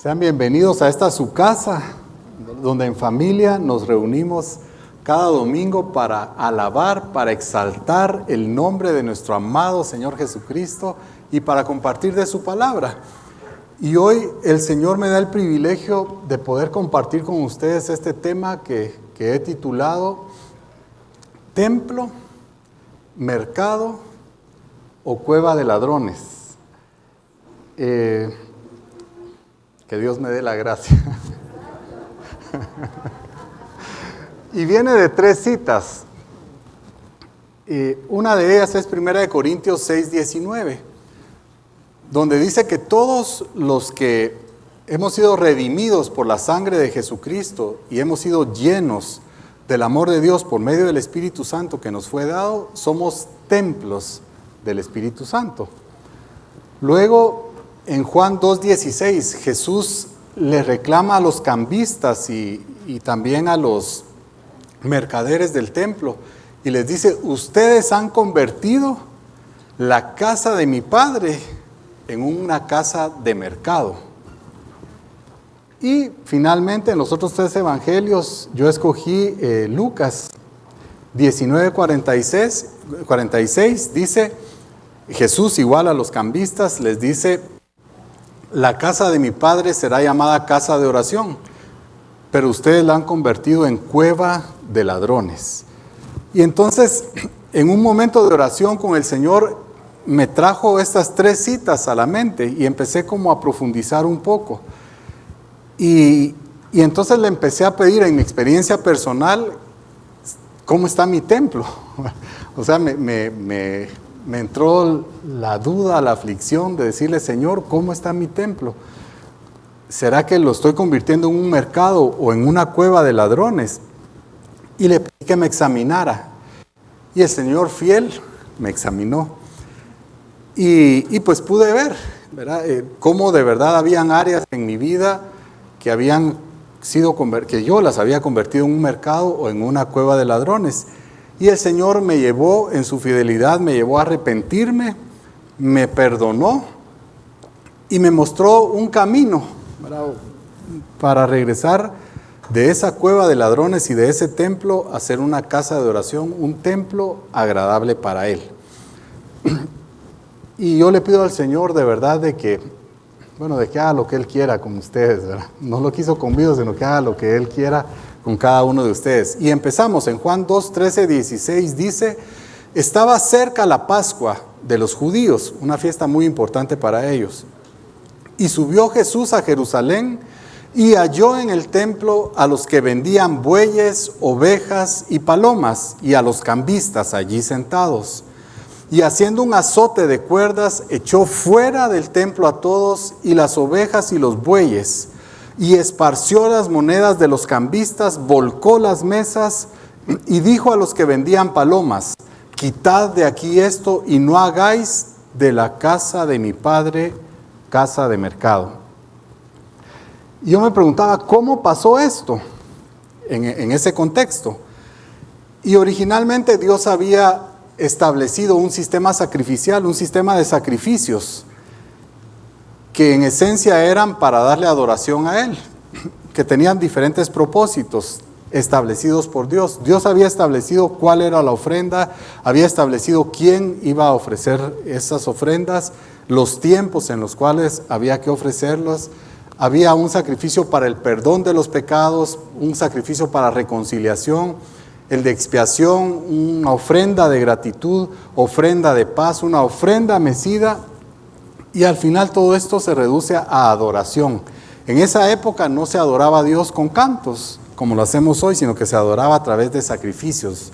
Sean bienvenidos a esta su casa, donde en familia nos reunimos cada domingo para alabar, para exaltar el nombre de nuestro amado Señor Jesucristo y para compartir de su palabra. Y hoy el Señor me da el privilegio de poder compartir con ustedes este tema que he titulado Templo, Mercado o Cueva de Ladrones. Que Dios me dé la gracia. Y viene de 3 citas. Una de ellas es 1 Corintios 6:19, donde dice que todos los que hemos sido redimidos por la sangre de Jesucristo y hemos sido llenos del amor de Dios por medio del Espíritu Santo que nos fue dado, somos templos del Espíritu Santo. Luego, en Juan 2:16, Jesús le reclama a los cambistas y también a los mercaderes del templo y les dice: ustedes han convertido la casa de mi Padre en una casa de mercado. Y finalmente, en los otros 3 evangelios, yo escogí Lucas 19:46, dice Jesús, igual a los cambistas, les dice: la casa de mi Padre será llamada casa de oración, pero ustedes la han convertido en cueva de ladrones. Y entonces, en un momento de oración con el Señor, me trajo estas 3 citas a la mente y empecé como a profundizar un poco. Y entonces le empecé a pedir en mi experiencia personal, ¿cómo está mi templo? O sea, me entró la duda, la aflicción de decirle: Señor, ¿cómo está mi templo? ¿Será que lo estoy convirtiendo en un mercado o en una cueva de ladrones? Y le pedí que me examinara. Y el Señor fiel me examinó. Y pues pude ver, ¿verdad? Cómo de verdad habían áreas en mi vida que habían sido que yo las había convertido en un mercado o en una cueva de ladrones. Y el Señor me llevó en su fidelidad, me llevó a arrepentirme, me perdonó y me mostró un camino, ¿verdad?, para regresar de esa cueva de ladrones y de ese templo a ser una casa de oración, un templo agradable para Él. Y yo le pido al Señor de verdad de que haga lo que Él quiera con ustedes, ¿verdad? No lo quiso conmigo, sino que haga lo que Él quiera con cada uno de ustedes. Y empezamos en Juan 2:13-16, dice: estaba cerca la Pascua de los judíos, una fiesta muy importante para ellos. Y subió Jesús a Jerusalén y halló en el templo a los que vendían bueyes, ovejas y palomas, y a los cambistas allí sentados. Y haciendo un azote de cuerdas, echó fuera del templo a todos y las ovejas y los bueyes, y esparció las monedas de los cambistas, volcó las mesas y dijo a los que vendían palomas: quitad de aquí esto y no hagáis de la casa de mi Padre casa de mercado. Y yo me preguntaba, ¿cómo pasó esto en ese contexto? Y originalmente Dios había establecido un sistema sacrificial, un sistema de sacrificios que en esencia eran para darle adoración a Él, que tenían diferentes propósitos establecidos por Dios. Dios había establecido cuál era la ofrenda, había establecido quién iba a ofrecer esas ofrendas, los tiempos en los cuales había que ofrecerlas. Había un sacrificio para el perdón de los pecados, un sacrificio para reconciliación, el de expiación, una ofrenda de gratitud, ofrenda de paz, una ofrenda mecida. Y al final todo esto se reduce a adoración. En esa época no se adoraba a Dios con cantos, como lo hacemos hoy, sino que se adoraba a través de sacrificios.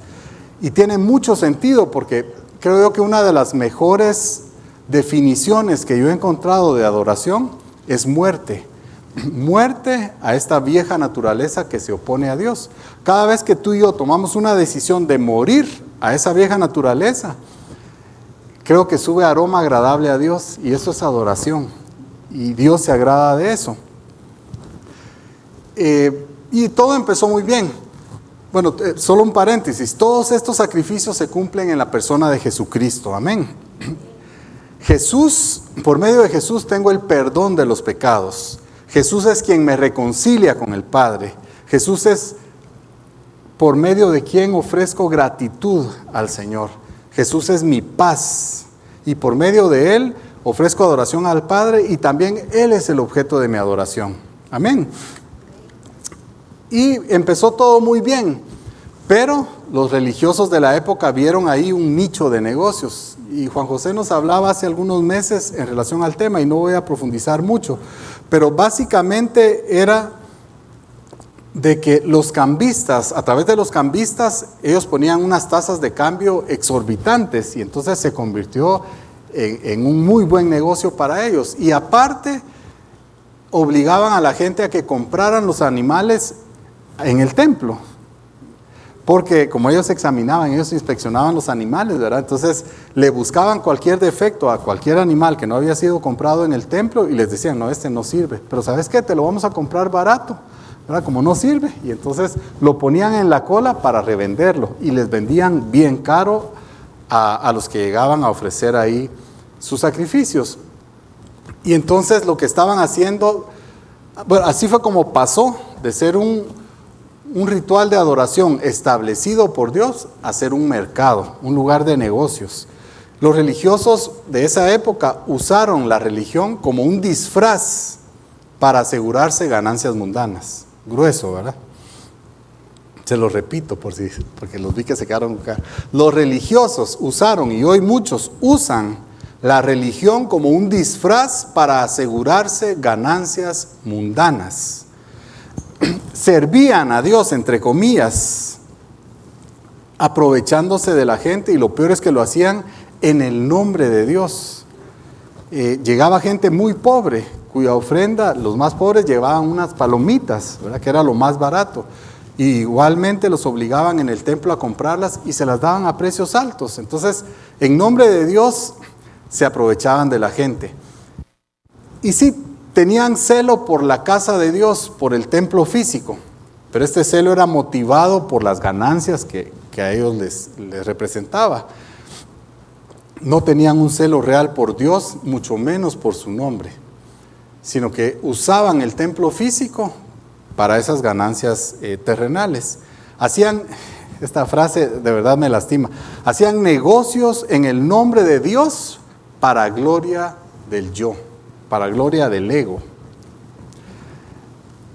Y tiene mucho sentido porque creo yo que una de las mejores definiciones que yo he encontrado de adoración es muerte. Muerte a esta vieja naturaleza que se opone a Dios. Cada vez que tú y yo tomamos una decisión de morir a esa vieja naturaleza, creo que sube aroma agradable a Dios, y eso es adoración. Y Dios se agrada de eso. Y todo empezó muy bien. Bueno, solo un paréntesis. Todos estos sacrificios se cumplen en la persona de Jesucristo. Amén. Jesús, por medio de Jesús tengo el perdón de los pecados. Jesús es quien me reconcilia con el Padre. Jesús es por medio de quien ofrezco gratitud al Señor. Jesús es mi paz y por medio de Él ofrezco adoración al Padre y también Él es el objeto de mi adoración. Amén. Y empezó todo muy bien, pero los religiosos de la época vieron ahí un nicho de negocios. Y Juan José nos hablaba hace algunos meses en relación al tema y no voy a profundizar mucho, pero básicamente era de que los cambistas, a través de los cambistas, ellos ponían unas tasas de cambio exorbitantes y entonces se convirtió en un muy buen negocio para ellos. Y aparte, obligaban a la gente a que compraran los animales en el templo, porque como ellos examinaban, ellos inspeccionaban los animales, ¿verdad? Entonces le buscaban cualquier defecto a cualquier animal que no había sido comprado en el templo y les decían, no, este no sirve, pero ¿sabes qué? Te lo vamos a comprar barato, ¿verdad? Como no sirve, y entonces lo ponían en la cola para revenderlo y les vendían bien caro a los que llegaban a ofrecer ahí sus sacrificios. Y entonces lo que estaban haciendo, bueno, así fue como pasó de ser un ritual de adoración establecido por Dios a ser un mercado, un lugar de negocios. Los religiosos de esa época usaron la religión como un disfraz para asegurarse ganancias mundanas. Grueso, ¿verdad? Se lo repito porque los vi que se quedaron acá. Los religiosos usaron, y hoy muchos usan, la religión como un disfraz para asegurarse ganancias mundanas. Servían a Dios, entre comillas, aprovechándose de la gente, y lo peor es que lo hacían en el nombre de Dios. Llegaba gente muy pobre, cuya ofrenda, los más pobres llevaban unas palomitas, ¿verdad? Que era lo más barato. Y igualmente los obligaban en el templo a comprarlas y se las daban a precios altos. Entonces, en nombre de Dios, se aprovechaban de la gente. Y sí, tenían celo por la casa de Dios, por el templo físico, pero este celo era motivado por las ganancias que a ellos les representaba. No tenían un celo real por Dios, mucho menos por su nombre, sino que usaban el templo físico para esas ganancias terrenales. Hacían, esta frase de verdad me lastima, hacían negocios en el nombre de Dios para gloria del yo, para gloria del ego.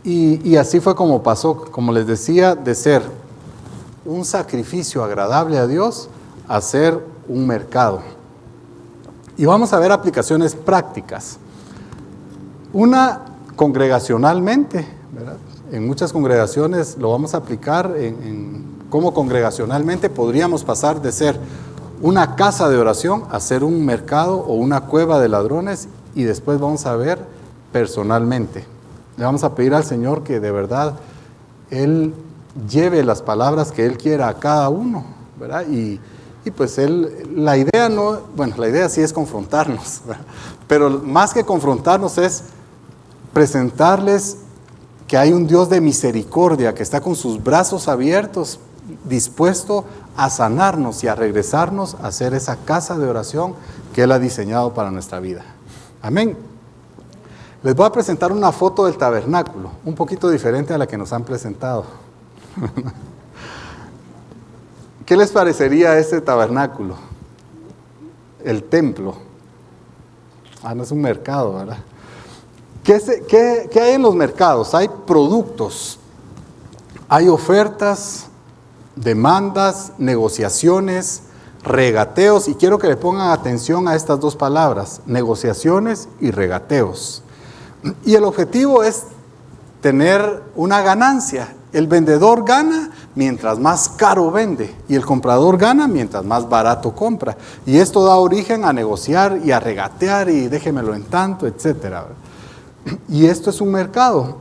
Y así fue como pasó, como les decía, de ser un sacrificio agradable a Dios a ser un mercado. Y vamos a ver aplicaciones prácticas. Una, congregacionalmente, ¿verdad? En muchas congregaciones lo vamos a aplicar en cómo congregacionalmente podríamos pasar de ser una casa de oración a ser un mercado o una cueva de ladrones. Y después vamos a ver personalmente. Le vamos a pedir al Señor que de verdad Él lleve las palabras que Él quiera a cada uno, ¿verdad? Y pues la idea sí es confrontarnos, ¿verdad? Pero más que confrontarnos es presentarles que hay un Dios de misericordia que está con sus brazos abiertos, dispuesto a sanarnos y a regresarnos a ser esa casa de oración que Él ha diseñado para nuestra vida. Amén. Les voy a presentar una foto del tabernáculo, un poquito diferente a la que nos han presentado. ¿Qué les parecería este tabernáculo? El templo. No es un mercado, ¿verdad? ¿Qué hay en los mercados? Hay productos, hay ofertas, demandas, negociaciones, regateos, y quiero que le pongan atención a estas dos palabras, negociaciones y regateos. Y el objetivo es tener una ganancia. El vendedor gana mientras más caro vende y el comprador gana mientras más barato compra. Y esto da origen a negociar y a regatear y déjemelo en tanto, etcétera. Y esto es un mercado.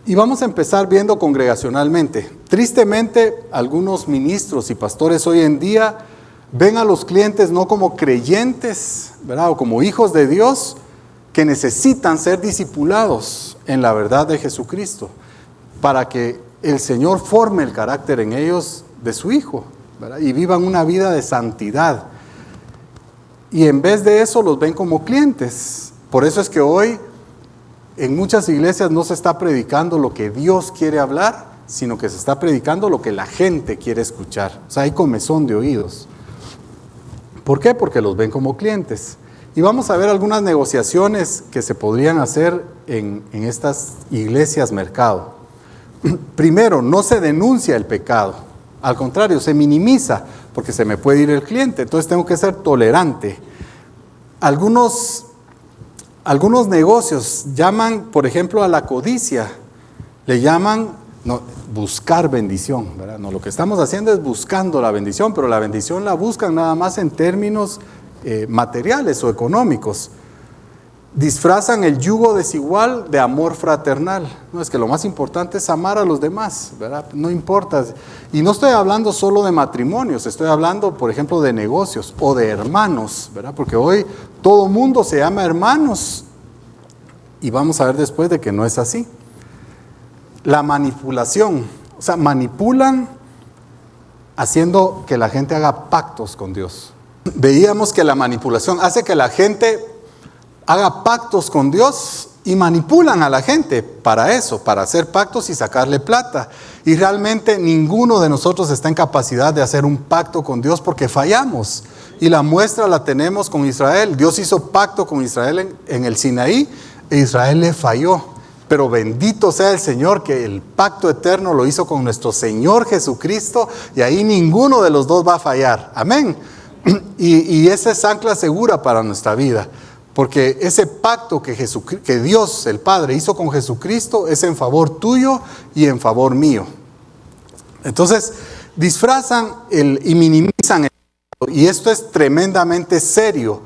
Y vamos a empezar viendo congregacionalmente. Tristemente, algunos ministros y pastores hoy en día ven a los clientes no como creyentes, ¿verdad? O como hijos de Dios que necesitan ser discipulados en la verdad de Jesucristo para que el Señor forme el carácter en ellos de su Hijo, ¿verdad? Y vivan una vida de santidad. Y en vez de eso los ven como clientes. Por eso es que hoy en muchas iglesias no se está predicando lo que Dios quiere hablar, sino que se está predicando lo que la gente quiere escuchar. O sea, hay comezón de oídos. ¿Por qué? Porque los ven como clientes. Y vamos a ver algunas negociaciones que se podrían hacer en estas iglesias mercado. Primero, no se denuncia el pecado. Al contrario, se minimiza porque se me puede ir el cliente. Entonces tengo que ser tolerante. Algunos negocios llaman, por ejemplo, a la codicia. Le llaman buscar bendición, ¿verdad? No, lo que estamos haciendo es buscando la bendición, pero la bendición la buscan nada más en términos materiales o económicos. Disfrazan el yugo desigual de amor fraternal. No, es que lo más importante es amar a los demás, ¿verdad? No importa. Y no estoy hablando solo de matrimonios, estoy hablando, por ejemplo, de negocios o de hermanos, ¿verdad? Porque hoy todo mundo se llama hermanos y vamos a ver después de que no es así. La manipulación, o sea, manipulan haciendo que la gente haga pactos con Dios. Veíamos que la manipulación hace que la gente haga pactos con Dios y manipulan a la gente para eso, para hacer pactos y sacarle plata. Y realmente ninguno de nosotros está en capacidad de hacer un pacto con Dios porque fallamos. Y la muestra la tenemos con Israel. Dios hizo pacto con Israel en el Sinaí e Israel le falló. Pero bendito sea el Señor que el pacto eterno lo hizo con nuestro Señor Jesucristo y ahí ninguno de los dos va a fallar. Amén. Y esa es ancla segura para nuestra vida. Porque ese pacto que Dios, el Padre, hizo con Jesucristo es en favor tuyo y en favor mío. Entonces, disfrazan y minimizan el pecado. Y esto es tremendamente serio.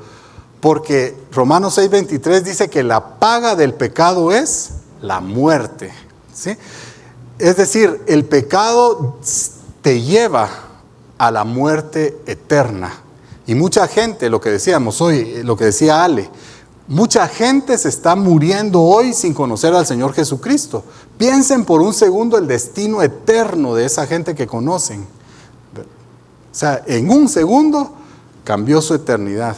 Porque Romanos 6:23 dice que la paga del pecado es la muerte. ¿Sí? Es decir, el pecado te lleva a la muerte eterna. Y mucha gente, lo que decíamos hoy, lo que decía Ale, mucha gente se está muriendo hoy sin conocer al Señor Jesucristo. Piensen por un segundo el destino eterno de esa gente que conocen. O sea, en un segundo cambió su eternidad.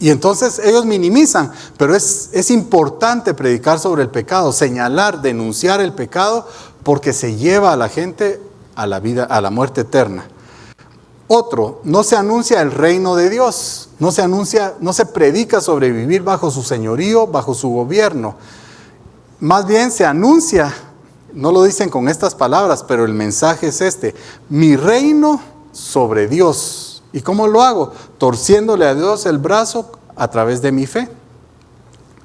Y entonces ellos minimizan, pero es importante predicar sobre el pecado, señalar, denunciar el pecado, porque se lleva a la gente a la vida, a la muerte eterna. Otro, no se anuncia el reino de Dios, no se predica sobre vivir bajo su señorío, bajo su gobierno. Más bien se anuncia, no lo dicen con estas palabras, pero el mensaje es este: mi reino sobre Dios. ¿Y cómo lo hago? Torciéndole a Dios el brazo a través de mi fe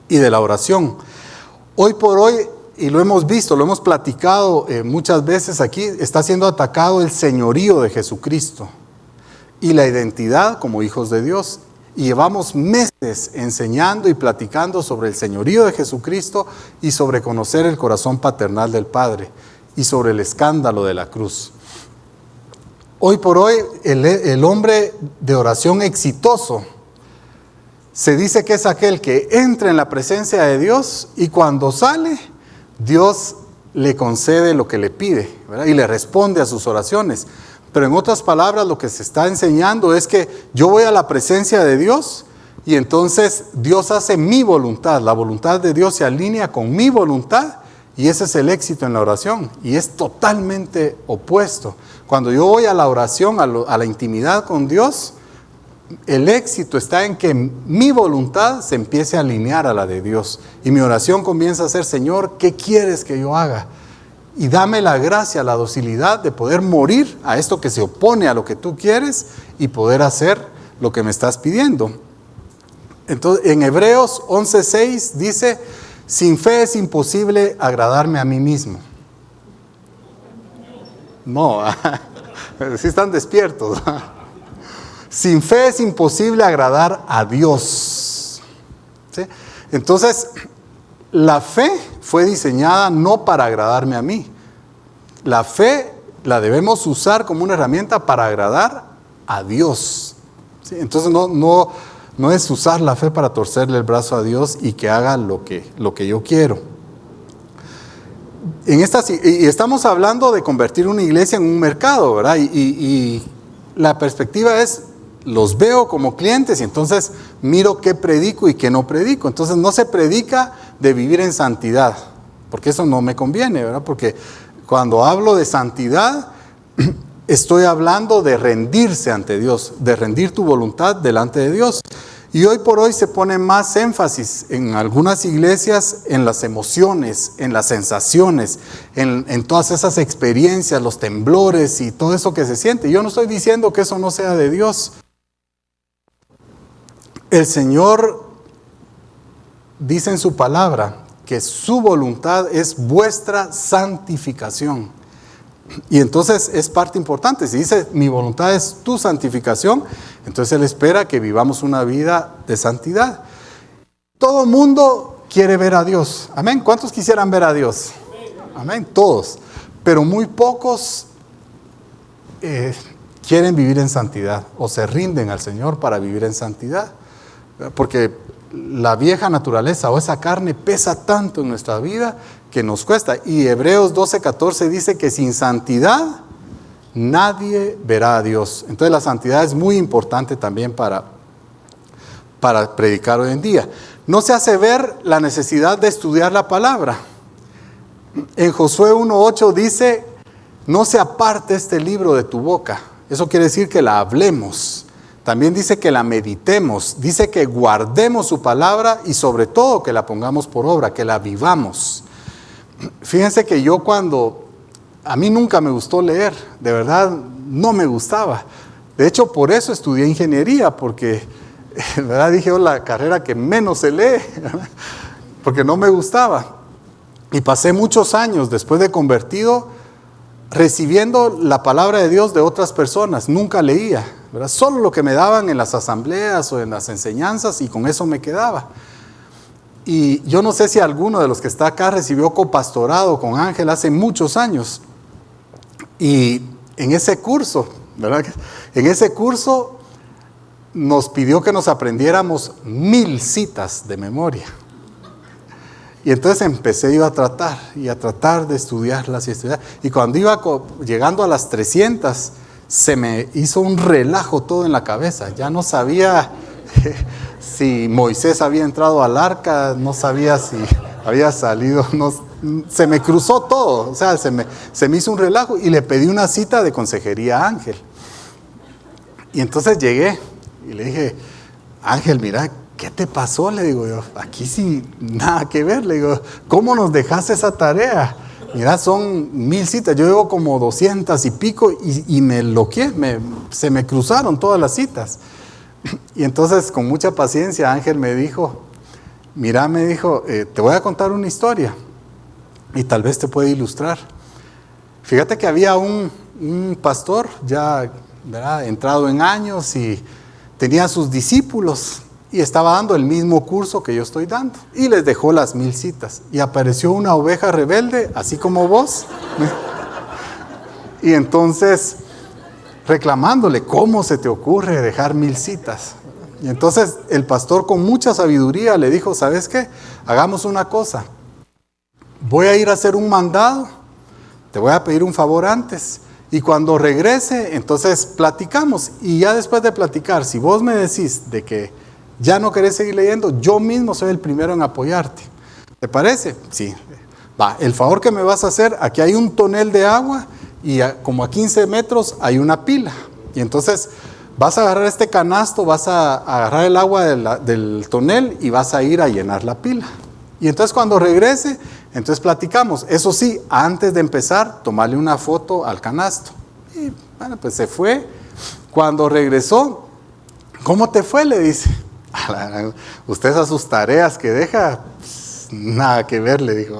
y de la oración. Hoy por hoy, y lo hemos visto, lo hemos platicado muchas veces aquí, está siendo atacado el señorío de Jesucristo y la identidad como hijos de Dios. Y llevamos meses enseñando y platicando sobre el señorío de Jesucristo y sobre conocer el corazón paternal del Padre y sobre el escándalo de la cruz. Hoy por hoy, el hombre de oración exitoso se dice que es aquel que entra en la presencia de Dios y cuando sale, Dios le concede lo que le pide, ¿verdad? Y le responde a sus oraciones. Pero en otras palabras, lo que se está enseñando es que yo voy a la presencia de Dios y entonces Dios hace mi voluntad. La voluntad de Dios se alinea con mi voluntad y ese es el éxito en la oración. Y es totalmente opuesto. Cuando yo voy a la oración, a la intimidad con Dios, el éxito está en que mi voluntad se empiece a alinear a la de Dios. Y mi oración comienza a ser: Señor, ¿qué quieres que yo haga? Y dame la gracia, la docilidad de poder morir a esto que se opone a lo que tú quieres y poder hacer lo que me estás pidiendo. Entonces, en Hebreos 11:6 dice: sin fe es imposible agradarme a mí mismo. No, sí están despiertos. Sin fe es imposible agradar a Dios. ¿Sí? Entonces, la fe fue diseñada no para agradarme a mí. La fe la debemos usar como una herramienta para agradar a Dios. ¿Sí? Entonces, no es usar la fe para torcerle el brazo a Dios y que haga lo que yo quiero. Y estamos hablando de convertir una iglesia en un mercado, ¿verdad? Y la perspectiva es los veo como clientes y entonces miro qué predico y qué no predico. Entonces no se predica de vivir en santidad, porque eso no me conviene, ¿verdad? Porque cuando hablo de santidad, estoy hablando de rendirse ante Dios, de rendir tu voluntad delante de Dios. Y hoy por hoy se pone más énfasis en algunas iglesias en las emociones, en las sensaciones, en todas esas experiencias, los temblores y todo eso que se siente. Yo no estoy diciendo que eso no sea de Dios. El Señor dice en su palabra que su voluntad es vuestra santificación. Y entonces es parte importante. Si dice mi voluntad es tu santificación, entonces Él espera que vivamos una vida de santidad. Todo mundo quiere ver a Dios. Amén. ¿Cuántos quisieran ver a Dios? Amén. Todos. Pero muy pocos quieren vivir en santidad o se rinden al Señor para vivir en santidad. Porque la vieja naturaleza o esa carne pesa tanto en nuestra vida que nos cuesta. Y Hebreos 12:14 dice que sin santidad nadie verá a Dios. Entonces la santidad es muy importante también para predicar hoy en día. No se hace ver la necesidad de estudiar la palabra. En Josué 1:8 dice, no se aparte este libro de tu boca. Eso quiere decir que la hablemos. También dice que la meditemos, dice que guardemos su palabra y sobre todo que la pongamos por obra, que la vivamos. Fíjense que a mí nunca me gustó leer, de verdad no me gustaba. De hecho, por eso estudié ingeniería, porque en verdad dije, la carrera que menos se lee, porque no me gustaba. Y pasé muchos años después de convertido recibiendo la palabra de Dios de otras personas, nunca leía, ¿verdad? Solo lo que me daban en las asambleas o en las enseñanzas y con eso me quedaba. Y yo no sé si alguno de los que está acá recibió copastorado con Ángel hace muchos años. Y en ese curso, ¿verdad? En ese curso nos pidió que nos aprendiéramos 1000 citas de memoria. Y entonces empecé yo a tratar de estudiarlas y estudiar. Y cuando iba llegando a las 300, se me hizo un relajo todo en la cabeza. Ya no sabía si Moisés había entrado al arca, no sabía si había salido, se me cruzó todo. O sea, se me hizo un relajo y le pedí una cita de consejería a Ángel. Y entonces llegué y le dije, Ángel, mira, ¿qué te pasó? Le digo yo, aquí sí, nada que ver. Le digo, ¿cómo nos dejaste esa tarea? Mira, son 1000 citas, yo llevo como 200 y pico y me enloqué, se me cruzaron todas las citas. Y entonces, con mucha paciencia, Ángel me dijo, mira, me dijo, te voy a contar una historia y tal vez te puede ilustrar. Fíjate que había un pastor ya, ¿verdad?, entrado en años y tenía sus discípulos. Y estaba dando el mismo curso que yo estoy dando. Y les dejó las 1000 citas. Y apareció una oveja rebelde, así como vos. Y entonces, reclamándole, ¿cómo se te ocurre dejar 1000 citas? Y entonces el pastor con mucha sabiduría le dijo, ¿sabes qué? Hagamos una cosa. Voy a ir a hacer un mandado. Te voy a pedir un favor antes. Y cuando regrese, entonces platicamos. Y ya después de platicar, si vos me decís de que ya no querés seguir leyendo, yo mismo soy el primero en apoyarte. ¿Te parece? Sí. Va, el favor que me vas a hacer, aquí hay un tonel de agua y como a 15 metros hay una pila. Y entonces vas a agarrar este canasto, vas a agarrar el agua del tonel y vas a ir a llenar la pila. Y entonces cuando regrese, entonces platicamos. Eso sí, antes de empezar, tomarle una foto al canasto. Y bueno, pues se fue. Cuando regresó, ¿cómo te fue? Le dice. Usted a sus tareas que deja, pues, nada que ver, le dijo.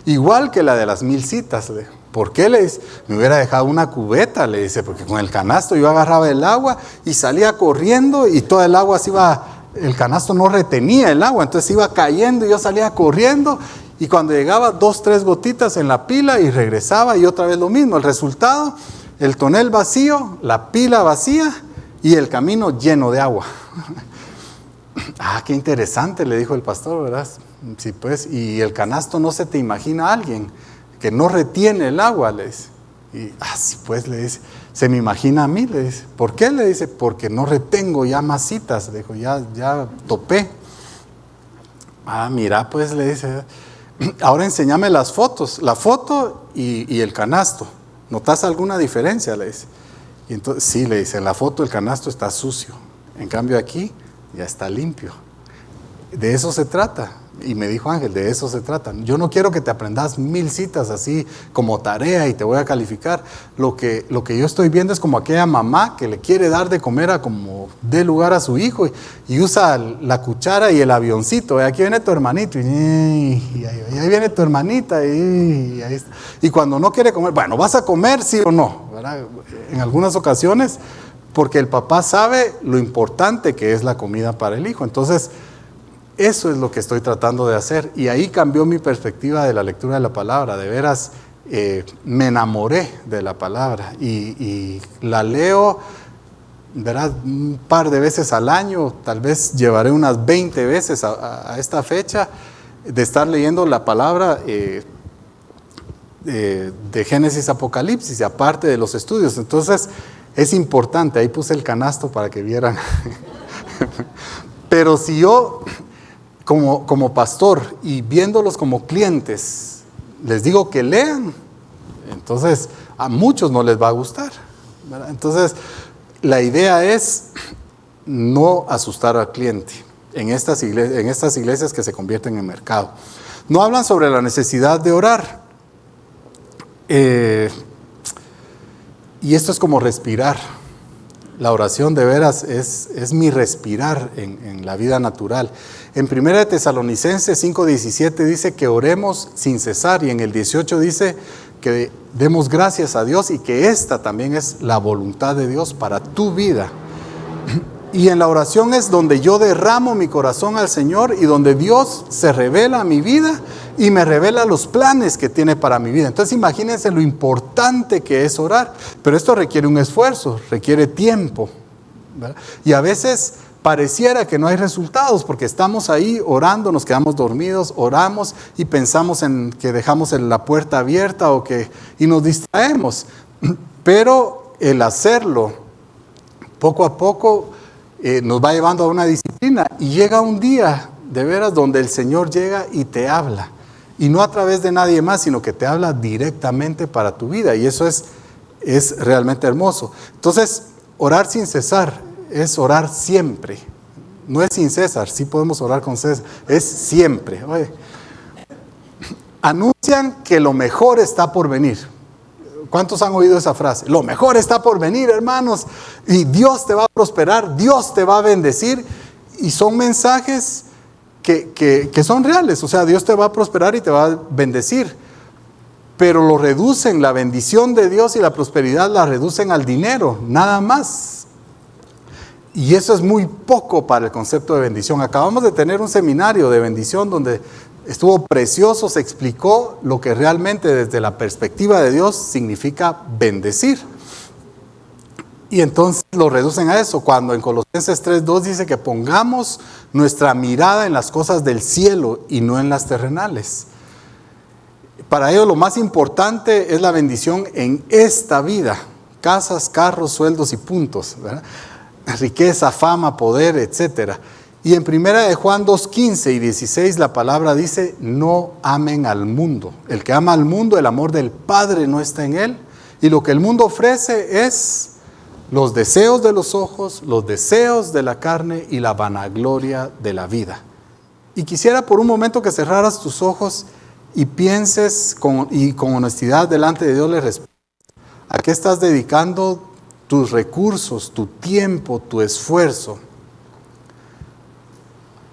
Igual que la de las 1000 citas. Le dijo. ¿Por qué? Le dice, me hubiera dejado una cubeta, le dice, porque con el canasto yo agarraba el agua y salía corriendo y toda el agua se iba, el canasto no retenía el agua, entonces iba cayendo y yo salía corriendo y cuando llegaba 2, 3 gotitas en la pila y regresaba y otra vez lo mismo. El resultado, el tonel vacío, la pila vacía y el camino lleno de agua. Ah, qué interesante, le dijo el pastor, ¿verdad? Sí, pues, y el canasto no se te imagina a alguien que no retiene el agua, le dice. Y así pues le dice, se me imagina a mí, le dice. ¿Por qué? Le dice, porque no retengo ya más citas. Le dijo, ya topé. Mira, pues le dice, ahora enséñame las fotos, la foto y el canasto. ¿Notas alguna diferencia? Le dice. Y entonces, sí, le dice, en la foto el canasto está sucio. En cambio aquí ya está limpio. De eso se trata. Y me dijo Ángel, de eso se trata. Yo no quiero que te aprendas 1000 citas así como tarea y te voy a calificar. Lo que yo estoy viendo es como aquella mamá que le quiere dar de comer a como dé lugar a su hijo y usa la cuchara y el avioncito. Aquí viene tu hermanito y ahí viene tu hermanita y ahí está. Y cuando no quiere comer, bueno, ¿vas a comer sí o no? ¿Verdad? En algunas ocasiones, porque el papá sabe lo importante que es la comida para el hijo. Entonces, eso es lo que estoy tratando de hacer. Y ahí cambió mi perspectiva de la lectura de la palabra. De veras, me enamoré de la palabra. Y la leo, verás, un par de veces al año. Tal vez llevaré unas 20 veces a esta fecha de estar leyendo la palabra de Génesis a Apocalipsis, aparte de los estudios. Entonces, es importante. Ahí puse el canasto para que vieran. Pero si yo... Como pastor y viéndolos como clientes, les digo que lean, entonces a muchos no les va a gustar, ¿verdad? Entonces la idea es no asustar al cliente en estas iglesias que se convierten en mercado. No hablan sobre la necesidad de orar. Y esto es como respirar. La oración de veras es mi respirar en la vida natural. En 1 Tesalonicenses 5:17 dice que oremos sin cesar, y en el 18 dice que demos gracias a Dios y que esta también es la voluntad de Dios para tu vida. Y en la oración es donde yo derramo mi corazón al Señor y donde Dios se revela a mi vida y me revela los planes que tiene para mi vida. Entonces imagínense lo importante que es orar, pero esto requiere un esfuerzo, requiere tiempo, ¿verdad? Y a veces pareciera que no hay resultados porque estamos ahí orando, nos quedamos dormidos, oramos y pensamos en que dejamos la puerta abierta y nos distraemos. Pero el hacerlo poco a poco nos va llevando a una disciplina y llega un día de veras donde el Señor llega y te habla. Y no a través de nadie más, sino que te habla directamente para tu vida. Y eso es realmente hermoso. Entonces, orar sin cesar es orar siempre. No es sin César, sí podemos orar con César. Es siempre. Oye, anuncian que lo mejor está por venir. ¿Cuántos han oído esa frase? Lo mejor está por venir, hermanos. Y Dios te va a prosperar, Dios te va a bendecir. Y son mensajes que son reales. O sea, Dios te va a prosperar y te va a bendecir. Pero lo reducen, la bendición de Dios y la prosperidad la reducen al dinero, nada más. Y eso es muy poco para el concepto de bendición. Acabamos de tener un seminario de bendición donde estuvo precioso, se explicó lo que realmente desde la perspectiva de Dios significa bendecir. Y entonces lo reducen a eso, cuando en Colosenses 3:2 dice que pongamos nuestra mirada en las cosas del cielo y no en las terrenales. Para ellos lo más importante es la bendición en esta vida: casas, carros, sueldos y puntos, ¿verdad? Riqueza, fama, poder, etc. Y en 1 Juan 2:15 y 16 la palabra dice: no amen al mundo. El que ama al mundo, el amor del Padre no está en él. Y lo que el mundo ofrece es los deseos de los ojos, los deseos de la carne y la vanagloria de la vida. Y quisiera por un momento que cerraras tus ojos y pienses con honestidad delante de Dios le respondas: ¿a qué estás dedicando tus recursos, tu tiempo, tu esfuerzo?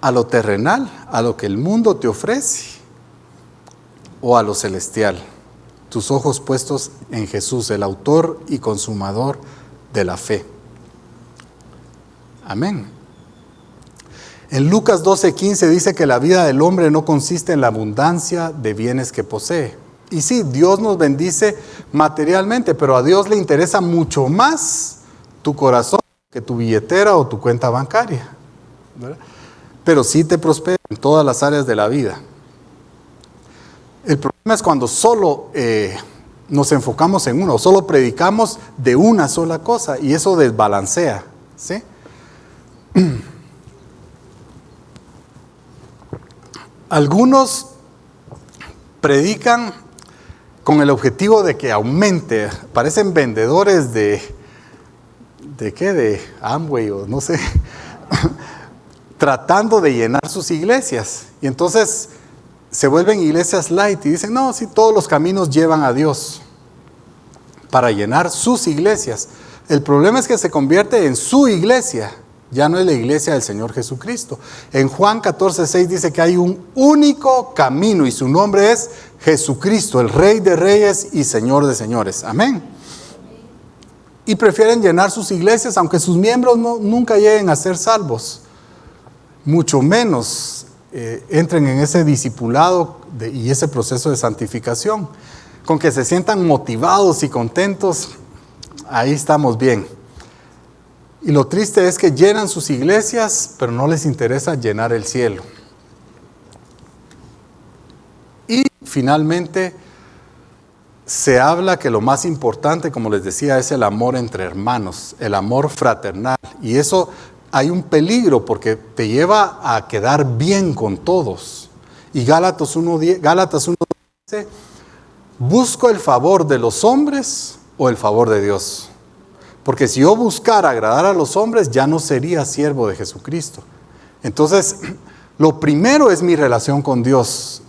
¿A lo terrenal, a lo que el mundo te ofrece, o a lo celestial? Tus ojos puestos en Jesús, el autor y consumador de la fe. Amén. En Lucas 12:15 dice que la vida del hombre no consiste en la abundancia de bienes que posee. Y sí, Dios nos bendice materialmente, pero a Dios le interesa mucho más tu corazón que tu billetera o tu cuenta bancaria, ¿verdad? Pero sí te prospera en todas las áreas de la vida. El problema es cuando solo nos enfocamos en uno, solo predicamos de una sola cosa y eso desbalancea, ¿sí? Algunos predican con el objetivo de que aumente, parecen vendedores ¿de qué? De Amway o no sé, tratando de llenar sus iglesias. Y entonces se vuelven iglesias light y dicen, no, sí, todos los caminos llevan a Dios para llenar sus iglesias. El problema es que se convierte en su iglesia, ya no es la iglesia del Señor Jesucristo. En Juan 14:6 dice que hay un único camino y su nombre es Jesucristo, el Rey de Reyes y Señor de Señores. Amén. Y prefieren llenar sus iglesias, aunque sus miembros nunca lleguen a ser salvos, mucho menos entren en ese discipulado y ese proceso de santificación. Con que se sientan motivados y contentos, ahí estamos bien. Y lo triste es que llenan sus iglesias, pero no les interesa llenar el cielo. Y finalmente se habla que lo más importante, como les decía, es el amor entre hermanos, el amor fraternal. Y eso hay un peligro porque te lleva a quedar bien con todos. Y Gálatas 1:10 dice, ¿busco el favor de los hombres o el favor de Dios? Porque si yo buscara agradar a los hombres, ya no sería siervo de Jesucristo. Entonces, lo primero es mi relación con Dios.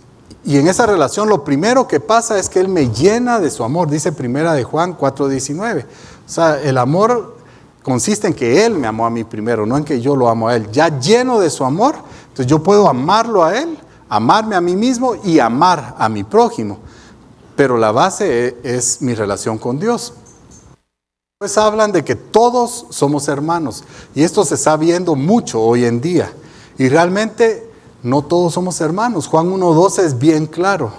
Y en esa relación lo primero que pasa es que Él me llena de su amor. Dice 1 de Juan 4:19. O sea, el amor consiste en que Él me amó a mí primero, no en que yo lo amo a Él. Ya lleno de su amor, entonces yo puedo amarlo a Él, amarme a mí mismo y amar a mi prójimo. Pero la base es mi relación con Dios. Pues hablan de que todos somos hermanos. Y esto se está viendo mucho hoy en día. Y realmente no todos somos hermanos. Juan 1:12 es bien claro.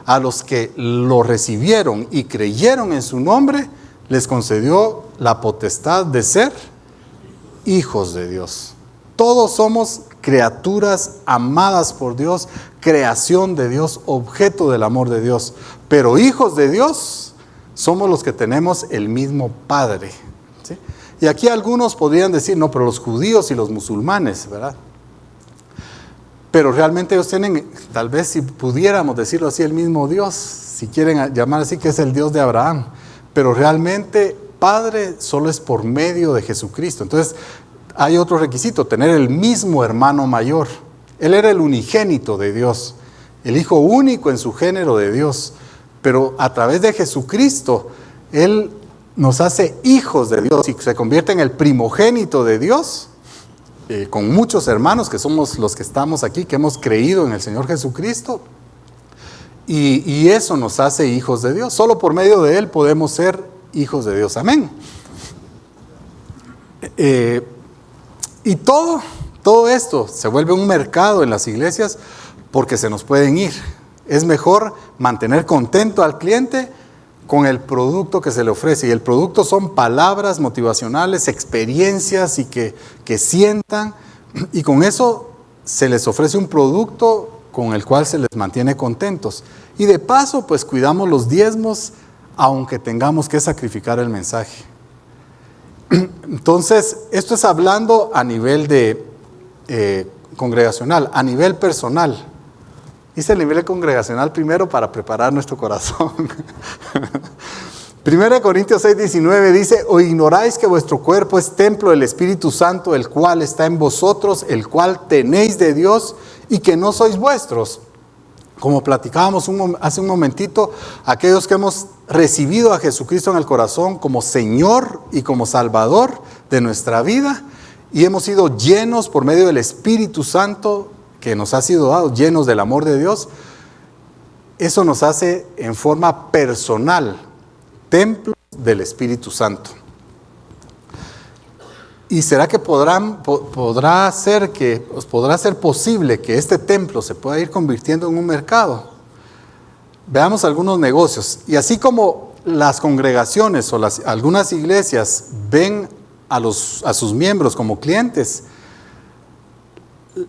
A los que lo recibieron y creyeron en su nombre, les concedió la potestad de ser hijos de Dios. Todos somos criaturas amadas por Dios, creación de Dios, objeto del amor de Dios. Pero hijos de Dios somos los que tenemos el mismo Padre, ¿sí? Y aquí algunos podrían decir, no, pero los judíos y los musulmanes, ¿verdad? Pero realmente ellos tienen, tal vez si pudiéramos decirlo así, el mismo Dios, si quieren llamar así, que es el Dios de Abraham. Pero realmente Padre solo es por medio de Jesucristo. Entonces hay otro requisito, tener el mismo hermano mayor. Él era el unigénito de Dios, el hijo único en su género de Dios. Pero a través de Jesucristo, Él nos hace hijos de Dios y se convierte en el primogénito de Dios, con muchos hermanos que somos los que estamos aquí, que hemos creído en el Señor Jesucristo. Y eso nos hace hijos de Dios. Solo por medio de Él podemos ser hijos de Dios. Amén. Y todo esto se vuelve un mercado en las iglesias porque se nos pueden ir. Es mejor mantener contento al cliente con el producto que se le ofrece. Y el producto son palabras motivacionales, experiencias y que sientan. Y con eso se les ofrece un producto con el cual se les mantiene contentos. Y de paso, pues cuidamos los diezmos, aunque tengamos que sacrificar el mensaje. Entonces, esto es hablando a nivel de congregacional, a nivel personal. Hice el nivel congregacional primero para preparar nuestro corazón. 1 Corintios 6:19 dice, ¿o ignoráis que vuestro cuerpo es templo del Espíritu Santo, el cual está en vosotros, el cual tenéis de Dios y que no sois vuestros? Como platicábamos hace un momentito, aquellos que hemos recibido a Jesucristo en el corazón como Señor y como Salvador de nuestra vida y hemos sido llenos por medio del Espíritu Santo que nos ha sido dado, llenos del amor de Dios, eso nos hace en forma personal templos del Espíritu Santo. ¿Y será que podrá ser posible que este templo se pueda ir convirtiendo en un mercado? Veamos algunos negocios. Y así como las congregaciones o algunas iglesias ven a sus miembros como clientes,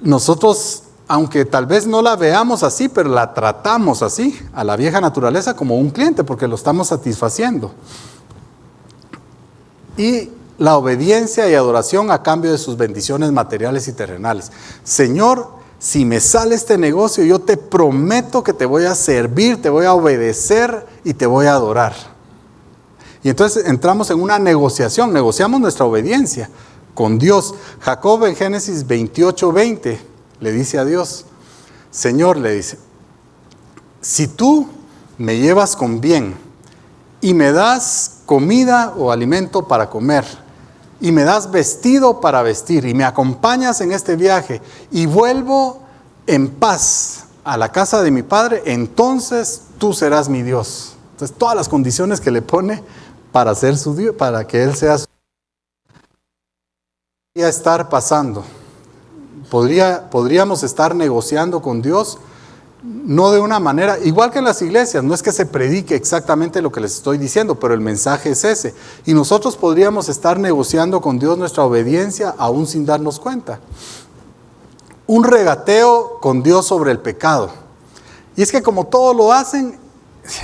nosotros aunque tal vez no la veamos así, pero la tratamos así, a la vieja naturaleza como un cliente, porque lo estamos satisfaciendo. Y la obediencia y adoración a cambio de sus bendiciones materiales y terrenales. Señor, si me sale este negocio, yo te prometo que te voy a servir, te voy a obedecer y te voy a adorar. Y entonces entramos en una negociación, negociamos nuestra obediencia con Dios. Jacob en Génesis 28:20 le dice a Dios, Señor, le dice, si tú me llevas con bien y me das comida o alimento para comer, y me das vestido para vestir, y me acompañas en este viaje, y vuelvo en paz a la casa de mi padre, entonces tú serás mi Dios. Entonces todas las condiciones que le pone para ser su Dios, para que Él sea su Dios. Podría estar pasando. Podríamos estar negociando con Dios, no de una manera, igual que en las iglesias, no es que se predique exactamente lo que les estoy diciendo, pero el mensaje es ese. Y nosotros podríamos estar negociando con Dios nuestra obediencia aún sin darnos cuenta. Un regateo con Dios sobre el pecado. Y es que como todos lo hacen,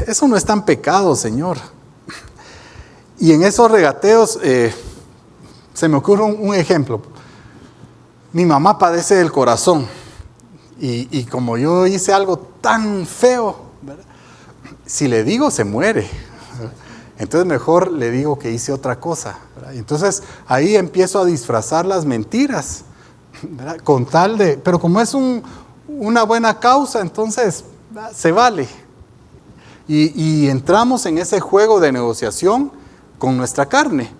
eso no es tan pecado, Señor. Y en esos regateos, se me ocurre un ejemplo. Mi mamá padece del corazón. Y como yo hice algo tan feo, ¿verdad? Si le digo, se muere. Entonces mejor le digo que hice otra cosa, ¿verdad? Entonces ahí empiezo a disfrazar las mentiras, ¿verdad? Con tal de, pero como es una buena causa, entonces se vale. Y entramos en ese juego de negociación con nuestra carne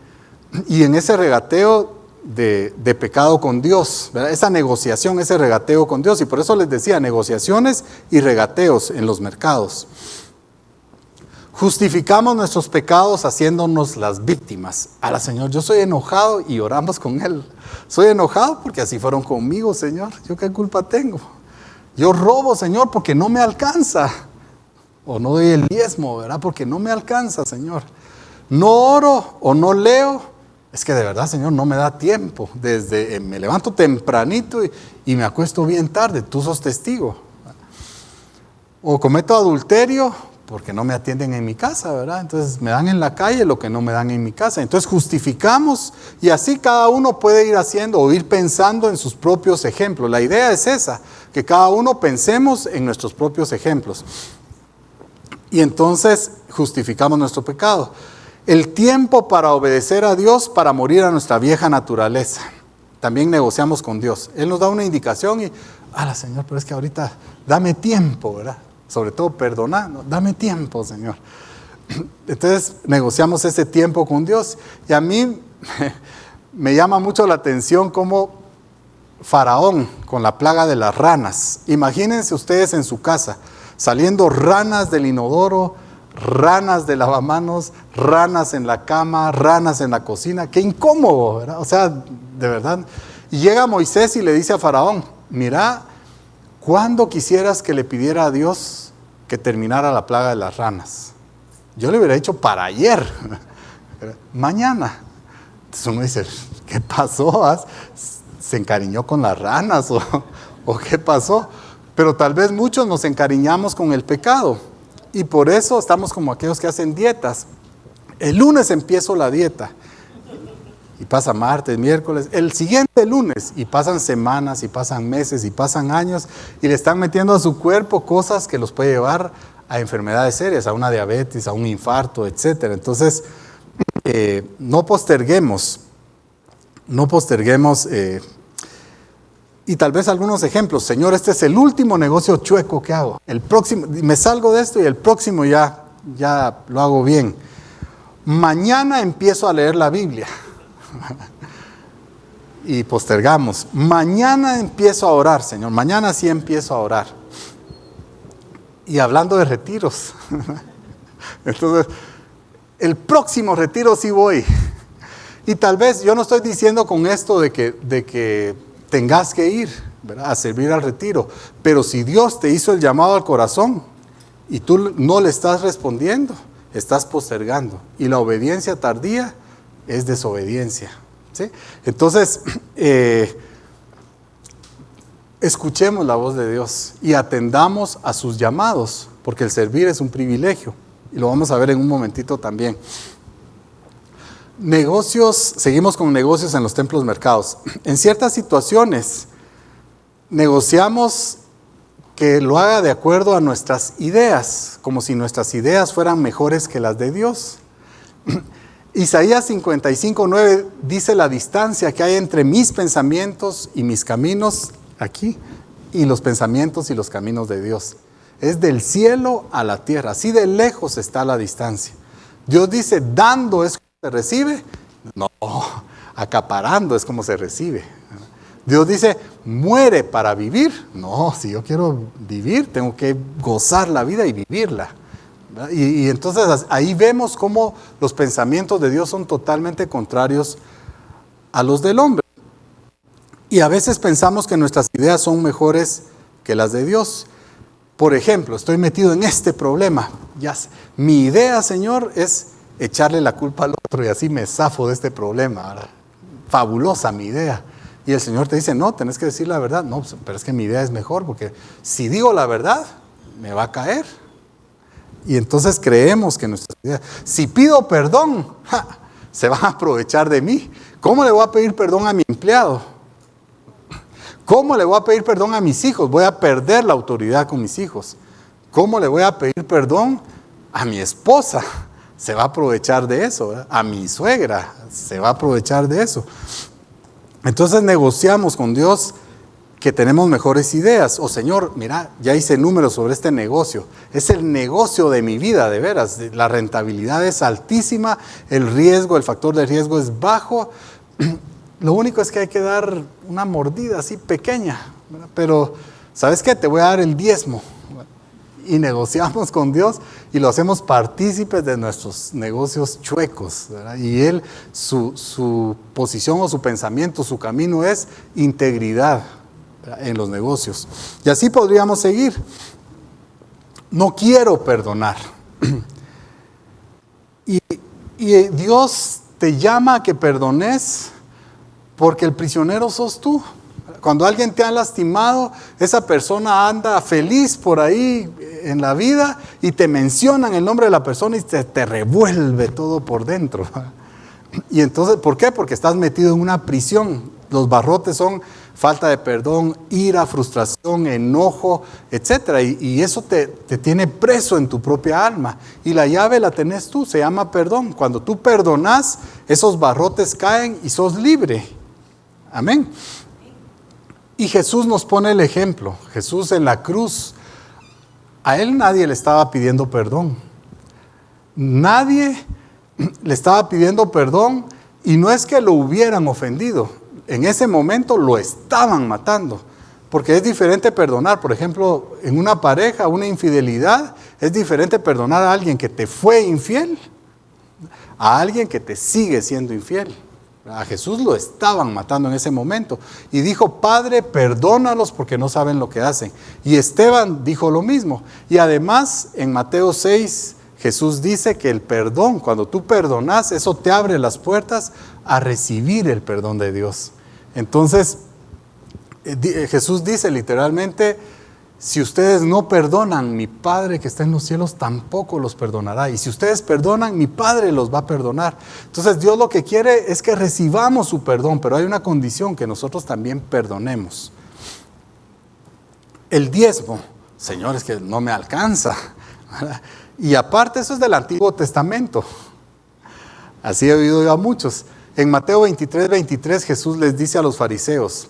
y en ese regateo de pecado con Dios, ¿verdad? Esa negociación, ese regateo con Dios. Y por eso les decía, negociaciones y regateos en los mercados. Justificamos nuestros pecados haciéndonos las víctimas. A la Señor, yo soy enojado y oramos con Él. Soy enojado porque así fueron conmigo, Señor. ¿Yo qué culpa tengo? Yo robo, Señor, porque no me alcanza. O no doy el diezmo, ¿verdad? Porque no me alcanza, Señor. No oro o no leo. Es que de verdad, Señor, no me da tiempo. Me levanto tempranito y me acuesto bien tarde. Tú sos testigo. O cometo adulterio porque no me atienden en mi casa, ¿verdad? Entonces me dan en la calle lo que no me dan en mi casa. Entonces justificamos y así cada uno puede ir haciendo o ir pensando en sus propios ejemplos. La idea es esa, que cada uno pensemos en nuestros propios ejemplos. Y entonces justificamos nuestro pecado. El tiempo para obedecer a Dios, para morir a nuestra vieja naturaleza. También negociamos con Dios. Él nos da una indicación y, Señor, pero es que ahorita dame tiempo, ¿verdad? Sobre todo perdonando, dame tiempo, Señor. Entonces negociamos ese tiempo con Dios. Y a mí me llama mucho la atención cómo Faraón con la plaga de las ranas. Imagínense ustedes en su casa, saliendo ranas del inodoro, ranas de lavamanos, ranas en la cama, ranas en la cocina. Qué incómodo, ¿verdad? O sea, de verdad. Y llega Moisés y le dice a Faraón, mira, ¿cuándo quisieras que le pidiera a Dios que terminara la plaga de las ranas? Yo le hubiera dicho para ayer, mañana. Entonces uno dice, ¿qué pasó? ¿Se encariñó con las ranas o qué pasó? Pero tal vez muchos nos encariñamos con el pecado. Y por eso estamos como aquellos que hacen dietas. El lunes empiezo la dieta. Y pasa martes, miércoles, el siguiente lunes. Y pasan semanas, y pasan meses, y pasan años. Y le están metiendo a su cuerpo cosas que los puede llevar a enfermedades serias, a una diabetes, a un infarto, etc. Entonces, no posterguemos. No posterguemos. Y tal vez algunos ejemplos. Señor, este es el último negocio chueco que hago. El próximo, me salgo de esto y el próximo ya lo hago bien. Mañana empiezo a leer la Biblia. Y postergamos. Mañana empiezo a orar, Señor. Mañana sí empiezo a orar. Y hablando de retiros. Entonces, el próximo retiro sí voy. Y tal vez, yo no estoy diciendo con esto de que tengas que ir, ¿verdad?, a servir al retiro. Pero si Dios te hizo el llamado al corazón y tú no le estás respondiendo, estás postergando. Y la obediencia tardía es desobediencia, ¿sí? Entonces, escuchemos la voz de Dios y atendamos a sus llamados, porque el servir es un privilegio. Y lo vamos a ver en un momentito también. Negocios, seguimos con negocios en los templos mercados. En ciertas situaciones, negociamos que lo haga de acuerdo a nuestras ideas, como si nuestras ideas fueran mejores que las de Dios. Isaías 55:9 dice la distancia que hay entre mis pensamientos y mis caminos, aquí, y los pensamientos y los caminos de Dios. Es del cielo a la tierra, así de lejos está la distancia. Dios dice, dando es como se recibe. No, acaparando es como se recibe. Dios dice, muere para vivir. No, si yo quiero vivir, tengo que gozar la vida y vivirla. Y entonces ahí vemos cómo los pensamientos de Dios son totalmente contrarios a los del hombre. Y a veces pensamos que nuestras ideas son mejores que las de Dios. Por ejemplo, estoy metido en este problema. Mi idea, Señor, es echarle la culpa al otro y así me zafo de este problema. ¿Verdad? Fabulosa mi idea. Y el Señor te dice, no, tenés que decir la verdad. No, pero es que mi idea es mejor, porque si digo la verdad, me va a caer. Y entonces creemos que nuestra idea, si pido perdón, se van a aprovechar de mí. ¿Cómo le voy a pedir perdón a mi empleado? ¿Cómo le voy a pedir perdón a mis hijos? Voy a perder la autoridad con mis hijos. ¿Cómo le voy a pedir perdón a mi esposa? Se va a aprovechar de eso, ¿verdad? A mi suegra se va a aprovechar de eso. Entonces negociamos con Dios que tenemos mejores ideas. Señor, mira, ya hice números sobre este negocio. Es el negocio de mi vida, de veras. La rentabilidad es altísima, el riesgo, el factor de riesgo es bajo. Lo único es que hay que dar una mordida así pequeña, ¿verdad? Pero, ¿sabes qué? Te voy a dar el diezmo. Y negociamos con Dios y lo hacemos partícipes de nuestros negocios chuecos, ¿verdad? Y Él, su posición o su pensamiento, su camino es integridad, ¿verdad? En los negocios. Y así podríamos seguir. No quiero perdonar. Y Dios te llama a que perdones porque el prisionero sos tú. Cuando alguien te ha lastimado, esa persona anda feliz por ahí en la vida y te mencionan el nombre de la persona y te revuelve todo por dentro. Y entonces, ¿por qué? Porque estás metido en una prisión. Los barrotes son falta de perdón, ira, frustración, enojo, etc. Y eso te tiene preso en tu propia alma. Y la llave la tenés tú, se llama perdón. Cuando tú perdonas, esos barrotes caen y sos libre. Amén. Y Jesús nos pone el ejemplo. Jesús en la cruz, a Él nadie le estaba pidiendo perdón. Nadie le estaba pidiendo perdón y no es que lo hubieran ofendido. En ese momento lo estaban matando. Porque es diferente perdonar, por ejemplo, en una pareja, una infidelidad, es diferente perdonar a alguien que te fue infiel a alguien que te sigue siendo infiel. A Jesús lo estaban matando en ese momento. Y dijo, Padre, perdónalos porque no saben lo que hacen. Y Esteban dijo lo mismo. Y además, en Mateo 6, Jesús dice que el perdón, cuando tú perdonas, eso te abre las puertas a recibir el perdón de Dios. Entonces, Jesús dice literalmente, si ustedes no perdonan, mi Padre que está en los cielos tampoco los perdonará. Y si ustedes perdonan, mi Padre los va a perdonar. Entonces Dios lo que quiere es que recibamos su perdón, pero hay una condición, que nosotros también perdonemos. El diezmo, señores, que no me alcanza. Y aparte eso es del Antiguo Testamento. Así he oído yo a muchos. En Mateo 23:23 Jesús les dice a los fariseos,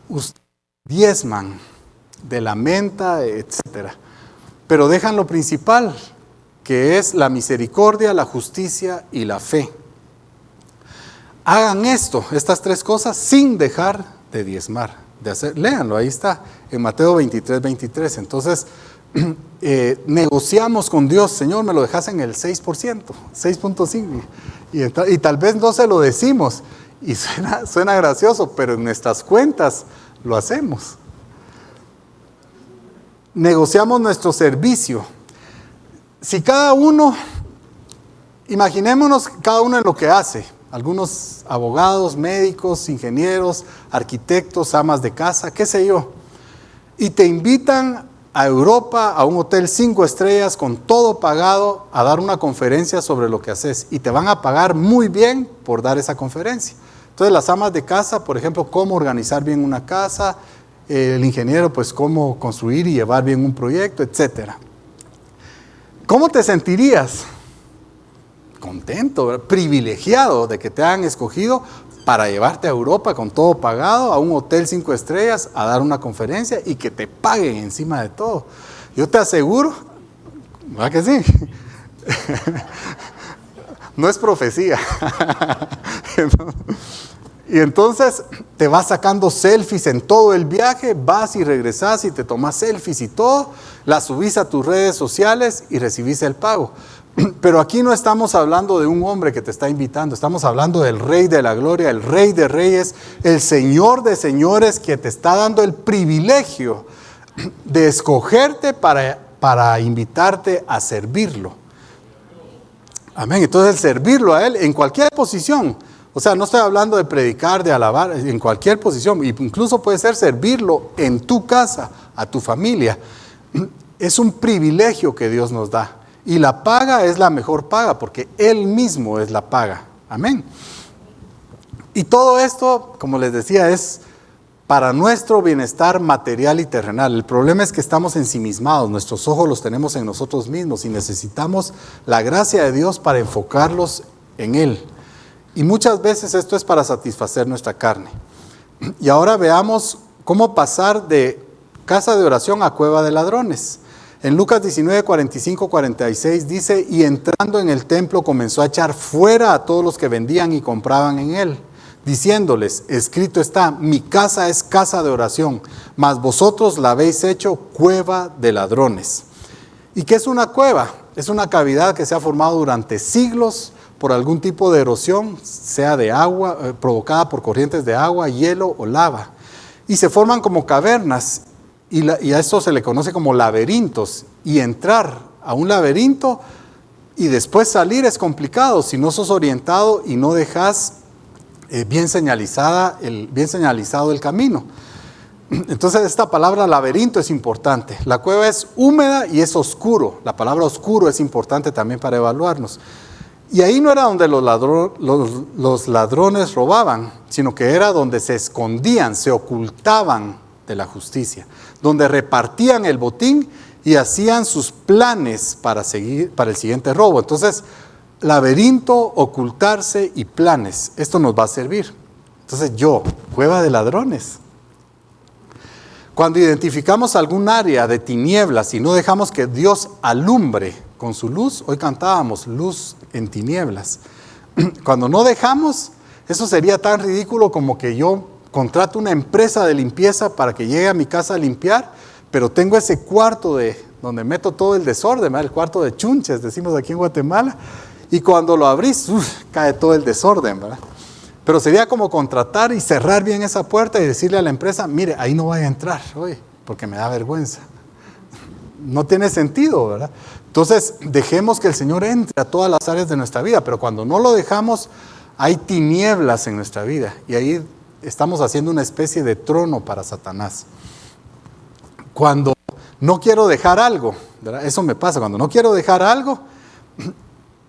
ustedes diezman de la menta, etcétera, pero dejan lo principal, que es la misericordia, la justicia y la fe. Hagan estas tres cosas sin dejar de diezmar, de hacer. Léanlo, ahí está, en Mateo 23:23. Entonces, negociamos con Dios, Señor, me lo dejas en el 6%, 6.5%, y tal vez no se lo decimos, y suena gracioso, pero en nuestras cuentas lo hacemos. Negociamos nuestro servicio. Si cada uno, imaginémonos cada uno en lo que hace. algunos abogados, médicos, ingenieros, arquitectos, amas de casa, qué sé yo, y te invitan a Europa, a un hotel 5 estrellas con todo pagado, a dar una conferencia sobre lo que haces, y te van a pagar muy bien por dar esa conferencia. Entonces las amas de casa, por ejemplo, cómo organizar bien una casa, el ingeniero, pues cómo construir y llevar bien un proyecto, etc. ¿Cómo te sentirías? Contento, ¿verdad? Privilegiado de que te hayan escogido para llevarte a Europa con todo pagado, a un hotel 5 estrellas, a dar una conferencia y que te paguen encima de todo. Yo te aseguro, ¿verdad que sí? No es profecía. Y entonces te vas sacando selfies en todo el viaje, vas y regresas y te tomas selfies y todo, las subís a tus redes sociales y recibís el pago. Pero aquí no estamos hablando de un hombre que te está invitando, estamos hablando del Rey de la Gloria, el Rey de Reyes, el Señor de Señores, que te está dando el privilegio de escogerte para invitarte a servirlo. Amén. Entonces el servirlo a Él en cualquier posición. O sea, no estoy hablando de predicar, de alabar, en cualquier posición. Incluso puede ser servirlo en tu casa, a tu familia. Es un privilegio que Dios nos da. Y la paga es la mejor paga, porque Él mismo es la paga. Amén. Y todo esto, como les decía, es para nuestro bienestar material y terrenal. El problema es que estamos ensimismados, nuestros ojos los tenemos en nosotros mismos y necesitamos la gracia de Dios para enfocarlos en Él. Y muchas veces esto es para satisfacer nuestra carne. Y ahora veamos cómo pasar de casa de oración a cueva de ladrones. En Lucas 19, 45, 46 dice, y entrando en el templo comenzó a echar fuera a todos los que vendían y compraban en él, diciéndoles, escrito está, mi casa es casa de oración, mas vosotros la habéis hecho cueva de ladrones. ¿Y qué es una cueva? Es una cavidad que se ha formado durante siglos por algún tipo de erosión, sea de agua, provocada por corrientes de agua, hielo o lava. Y se forman como cavernas. Y a esto se le conoce como laberintos. Y entrar a un laberinto y después salir es complicado si no sos orientado y no dejas bien señalizado el camino. Entonces esta palabra laberinto es importante. La cueva es húmeda y es oscuro. La palabra oscuro es importante también para evaluarnos. Y ahí no era donde los ladrones robaban, sino que era donde se escondían, se ocultaban de la justicia, donde repartían el botín y hacían sus planes para el siguiente robo. Entonces, laberinto, ocultarse y planes, esto nos va a servir. Entonces cueva de ladrones. Cuando identificamos algún área de tinieblas y no dejamos que Dios alumbre con su luz, hoy cantábamos luz en tinieblas. Cuando no dejamos, eso sería tan ridículo como que yo contrato una empresa de limpieza para que llegue a mi casa a limpiar, pero tengo ese cuarto donde meto todo el desorden, ¿verdad? El cuarto de chunches, decimos aquí en Guatemala, y cuando lo abrís, cae todo el desorden, ¿verdad? Pero sería como contratar y cerrar bien esa puerta y decirle a la empresa, mire, ahí no vaya a entrar, oye, porque me da vergüenza. No tiene sentido, ¿verdad? Entonces, dejemos que el Señor entre a todas las áreas de nuestra vida, pero cuando no lo dejamos, hay tinieblas en nuestra vida, y ahí estamos haciendo una especie de trono para Satanás. Cuando no quiero dejar algo, ¿verdad? Eso me pasa, cuando no quiero dejar algo,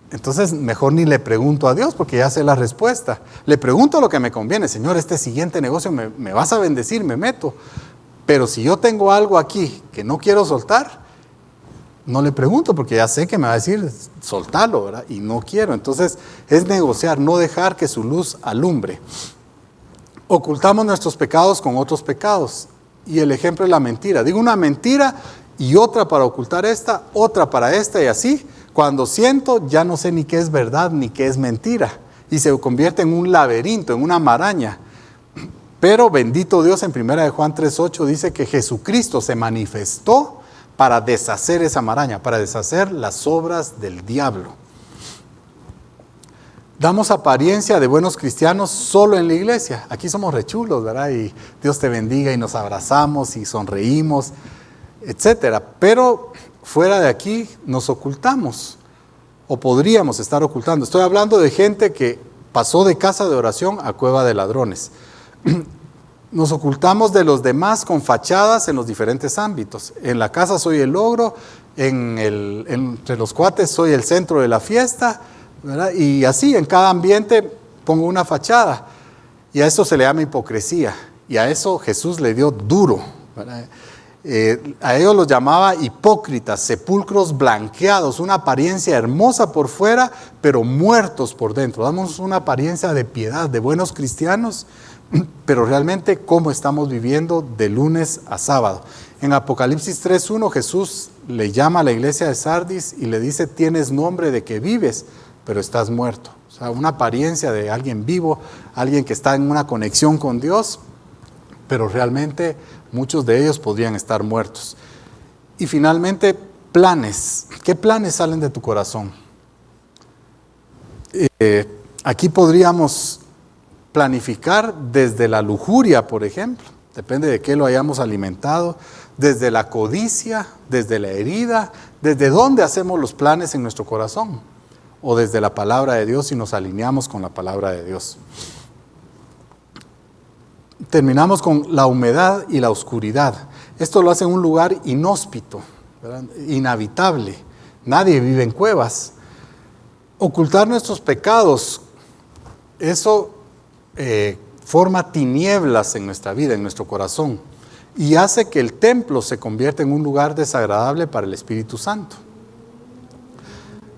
entonces mejor ni le pregunto a Dios porque ya sé la respuesta. Le pregunto lo que me conviene, Señor, este siguiente negocio me vas a bendecir, me meto. Pero si yo tengo algo aquí que no quiero soltar, no le pregunto porque ya sé que me va a decir soltarlo, ¿verdad? Y no quiero. Entonces es negociar, no dejar que su luz alumbre. Ocultamos nuestros pecados con otros pecados. Y el ejemplo es la mentira. Digo una mentira y otra para ocultar esta, otra para esta y así. Cuando siento ya no sé ni qué es verdad ni qué es mentira. Y se convierte en un laberinto, en una maraña. Pero bendito Dios, en 1 Juan 3:8 dice que Jesucristo se manifestó para deshacer esa maraña, para deshacer las obras del diablo. Damos apariencia de buenos cristianos solo en la iglesia. Aquí somos rechulos, ¿verdad? Y Dios te bendiga y nos abrazamos y sonreímos, etcétera. Pero fuera de aquí nos ocultamos o podríamos estar ocultando. Estoy hablando de gente que pasó de casa de oración a cueva de ladrones. Nos ocultamos de los demás con fachadas en los diferentes ámbitos. En la casa soy el logro, entre los cuates soy el centro de la fiesta, ¿verdad? Y así en cada ambiente pongo una fachada. Y a eso se le llama hipocresía. Y a eso Jesús le dio duro, ¿verdad? A ellos los llamaba hipócritas, sepulcros blanqueados, una apariencia hermosa por fuera, pero muertos por dentro. Damos una apariencia de piedad, de buenos cristianos, pero realmente cómo estamos viviendo de lunes a sábado. En Apocalipsis 3:1 Jesús le llama a la iglesia de Sardis y le dice: tienes nombre de que vives, pero estás muerto. O sea, una apariencia de alguien vivo, alguien que está en una conexión con Dios, pero realmente muchos de ellos podrían estar muertos. Y finalmente, planes. ¿Qué planes salen de tu corazón? Aquí podríamos planificar desde la lujuria, por ejemplo, depende de qué lo hayamos alimentado, desde la codicia, desde la herida, desde dónde hacemos los planes en nuestro corazón, o desde la palabra de Dios y nos alineamos con la palabra de Dios. Terminamos con la humedad y la oscuridad. Esto lo hace en un lugar inhóspito, ¿verdad? Inhabitable. Nadie vive en cuevas. Ocultar nuestros pecados, eso forma tinieblas en nuestra vida, en nuestro corazón, y hace que el templo se convierta en un lugar desagradable para el Espíritu Santo.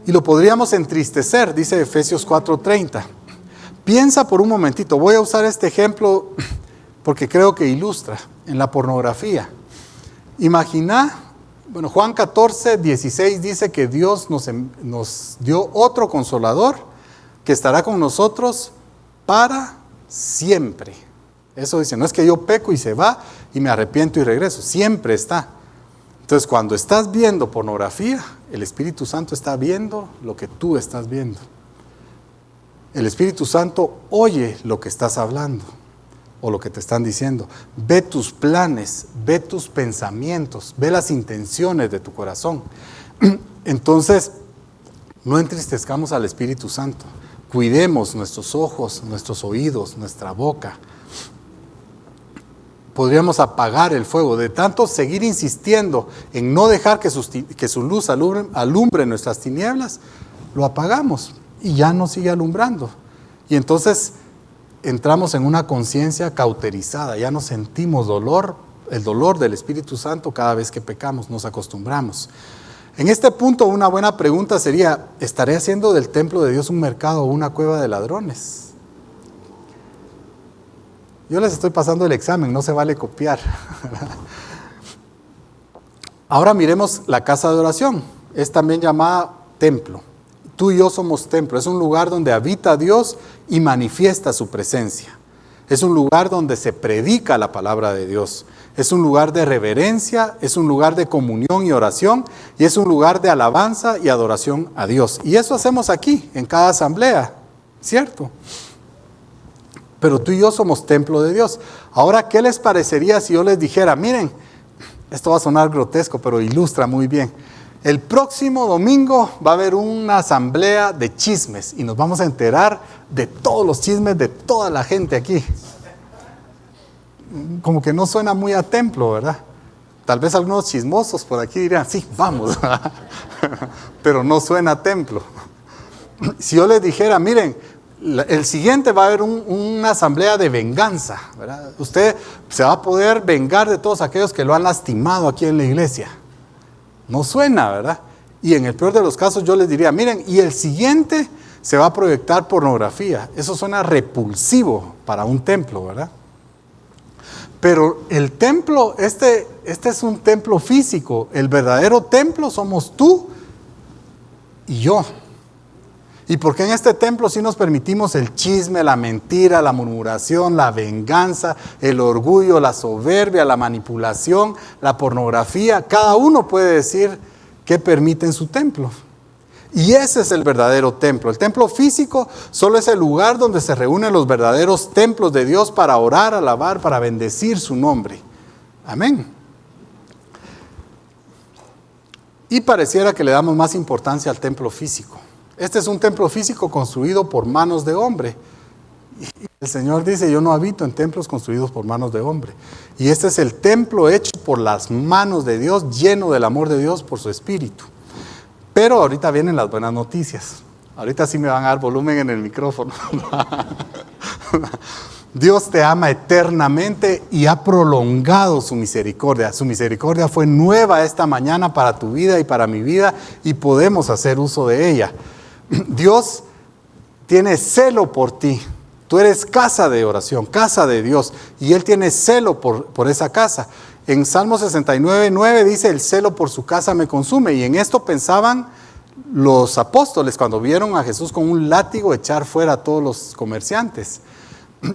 Y lo podríamos entristecer, dice Efesios 4:30. Piensa por un momentito, voy a usar este ejemplo porque creo que ilustra, en la pornografía. Imagina, Juan 14:16 dice que Dios nos dio otro consolador que estará con nosotros para siempre. Eso dice, no es que yo peco y se va y me arrepiento y regreso, siempre está. Entonces, cuando estás viendo pornografía, el Espíritu Santo está viendo lo que tú estás viendo. El Espíritu Santo oye lo que estás hablando o lo que te están diciendo. Ve tus planes, ve tus pensamientos, ve las intenciones de tu corazón. Entonces, no entristezcamos al Espíritu Santo. Cuidemos nuestros ojos, nuestros oídos, nuestra boca. Podríamos apagar el fuego. De tanto seguir insistiendo en no dejar que su luz alumbre nuestras tinieblas, lo apagamos y ya no sigue alumbrando. Y entonces entramos en una conciencia cauterizada, ya no sentimos dolor, el dolor del Espíritu Santo cada vez que pecamos, nos acostumbramos. En este punto, una buena pregunta sería, ¿estaré haciendo del templo de Dios un mercado o una cueva de ladrones? Yo les estoy pasando el examen, no se vale copiar. Ahora miremos la casa de oración, es también llamada templo. Tú y yo somos templo, es un lugar donde habita Dios y manifiesta su presencia. Es un lugar donde se predica la palabra de Dios. Es un lugar de reverencia, es un lugar de comunión y oración, y es un lugar de alabanza y adoración a Dios. Y eso hacemos aquí, en cada asamblea, ¿cierto? Pero tú y yo somos templo de Dios. Ahora, ¿qué les parecería si yo les dijera, miren, esto va a sonar grotesco, pero ilustra muy bien. El próximo domingo va a haber una asamblea de chismes y nos vamos a enterar de todos los chismes de toda la gente aquí. Como que no suena muy a templo, ¿verdad? Tal vez algunos chismosos por aquí dirían, sí, vamos, pero no suena a templo. Si yo les dijera, miren, el siguiente va a haber una asamblea de venganza, ¿verdad? Usted se va a poder vengar de todos aquellos que lo han lastimado aquí en la iglesia. No suena, ¿verdad? Y en el peor de los casos yo les diría, miren, y el siguiente se va a proyectar pornografía. Eso suena repulsivo para un templo, ¿verdad? Pero el templo, este es un templo físico. El verdadero templo somos tú y yo. ¿Y por qué en este templo sí nos permitimos el chisme, la mentira, la murmuración, la venganza, el orgullo, la soberbia, la manipulación, la pornografía? Cada uno puede decir qué permite en su templo. Y ese es el verdadero templo. El templo físico solo es el lugar donde se reúnen los verdaderos templos de Dios para orar, alabar, para bendecir su nombre. Amén. Y pareciera que le damos más importancia al templo físico. Este es un templo físico construido por manos de hombre. Y el Señor dice, yo no habito en templos construidos por manos de hombre. Y este es el templo hecho por las manos de Dios, lleno del amor de Dios por su Espíritu. Pero ahorita vienen las buenas noticias. Ahorita sí me van a dar volumen en el micrófono. Dios te ama eternamente y ha prolongado su misericordia. Su misericordia fue nueva esta mañana para tu vida y para mi vida y podemos hacer uso de ella. Dios tiene celo por ti. Tú eres casa de oración, casa de Dios, y Él tiene celo por esa casa. En Salmo 69:9 dice, el celo por su casa me consume, y en esto pensaban los apóstoles cuando vieron a Jesús con un látigo echar fuera a todos los comerciantes.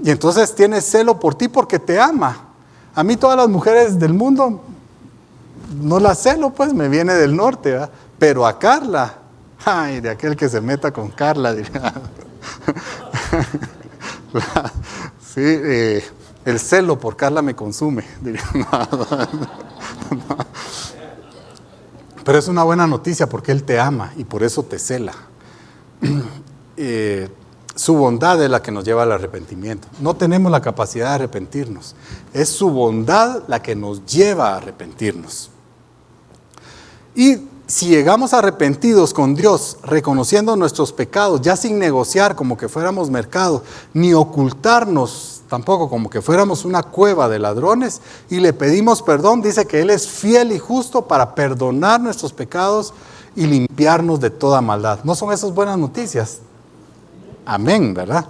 Y entonces tiene celo por ti porque te ama. A mí todas las mujeres del mundo no las celo, pues me viene del norte, ¿verdad? Pero a Carla, ay, de aquel que se meta con Carla, diría. Sí, el celo por Carla me consume, diría. Pero es una buena noticia porque Él te ama y por eso te cela. Su bondad es la que nos lleva al arrepentimiento. No tenemos la capacidad de arrepentirnos. Es su bondad la que nos lleva a arrepentirnos. Y si llegamos arrepentidos con Dios, reconociendo nuestros pecados, ya sin negociar como que fuéramos mercado, ni ocultarnos tampoco como que fuéramos una cueva de ladrones, y le pedimos perdón, dice que Él es fiel y justo para perdonar nuestros pecados y limpiarnos de toda maldad. ¿No son esas buenas noticias? Amén, ¿verdad?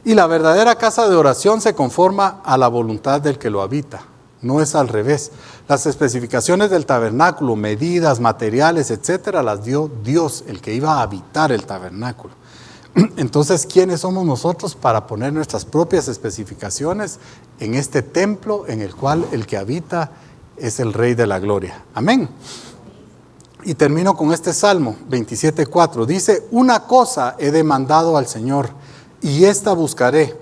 Y la verdadera casa de oración se conforma a la voluntad del que lo habita, no es al revés. Las especificaciones del tabernáculo, medidas, materiales, etcétera, las dio Dios, el que iba a habitar el tabernáculo. Entonces, ¿quiénes somos nosotros para poner nuestras propias especificaciones en este templo en el cual el que habita es el Rey de la Gloria? Amén. Y termino con este Salmo 27:4. Dice, una cosa he demandado al Señor, y esta buscaré,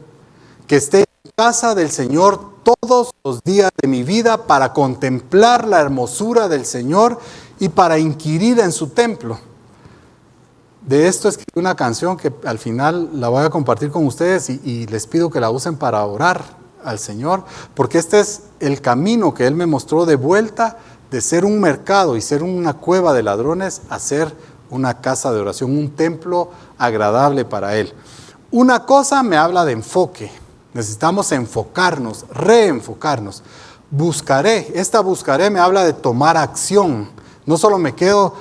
que esté en casa del Señor todos los días de mi vida para contemplar la hermosura del Señor y para inquirir en su templo. De esto escribí una canción que al final la voy a compartir con ustedes y les pido que la usen para orar al Señor, porque este es el camino que Él me mostró de vuelta de ser un mercado y ser una cueva de ladrones a ser una casa de oración, un templo agradable para Él. Una cosa me habla de enfoque. Necesitamos enfocarnos, reenfocarnos. Buscaré, esta buscaré me habla de tomar acción. No solo me quedo,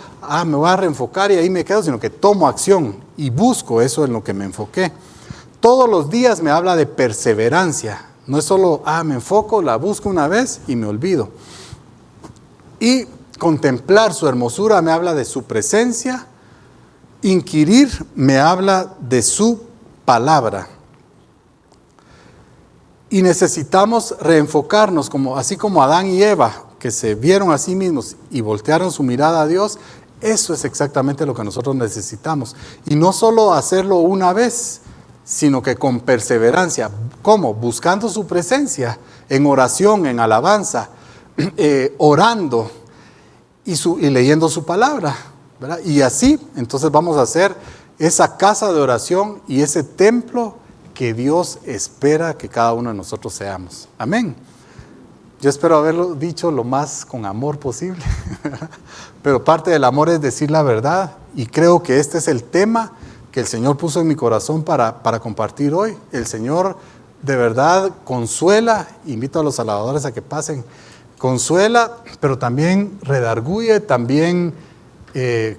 me voy a reenfocar y ahí me quedo, sino que tomo acción y busco eso en lo que me enfoqué. Todos los días me habla de perseverancia. No es solo, me enfoco, la busco una vez y me olvido. Y contemplar su hermosura me habla de su presencia. Inquirir me habla de su palabra. Y necesitamos reenfocarnos, así como Adán y Eva, que se vieron a sí mismos y voltearon su mirada a Dios. Eso es exactamente lo que nosotros necesitamos. Y no solo hacerlo una vez, sino que con perseverancia. ¿Cómo? Buscando su presencia, en oración, en alabanza, orando y leyendo su palabra, ¿verdad? Y así, entonces vamos a hacer esa casa de oración y ese templo que Dios espera que cada uno de nosotros seamos. Amén. Yo espero haberlo dicho lo más con amor posible, pero parte del amor es decir la verdad, y creo que este es el tema que el Señor puso en mi corazón para compartir hoy. El Señor de verdad consuela, invito a los alabadores a que pasen, consuela, pero también redarguye, también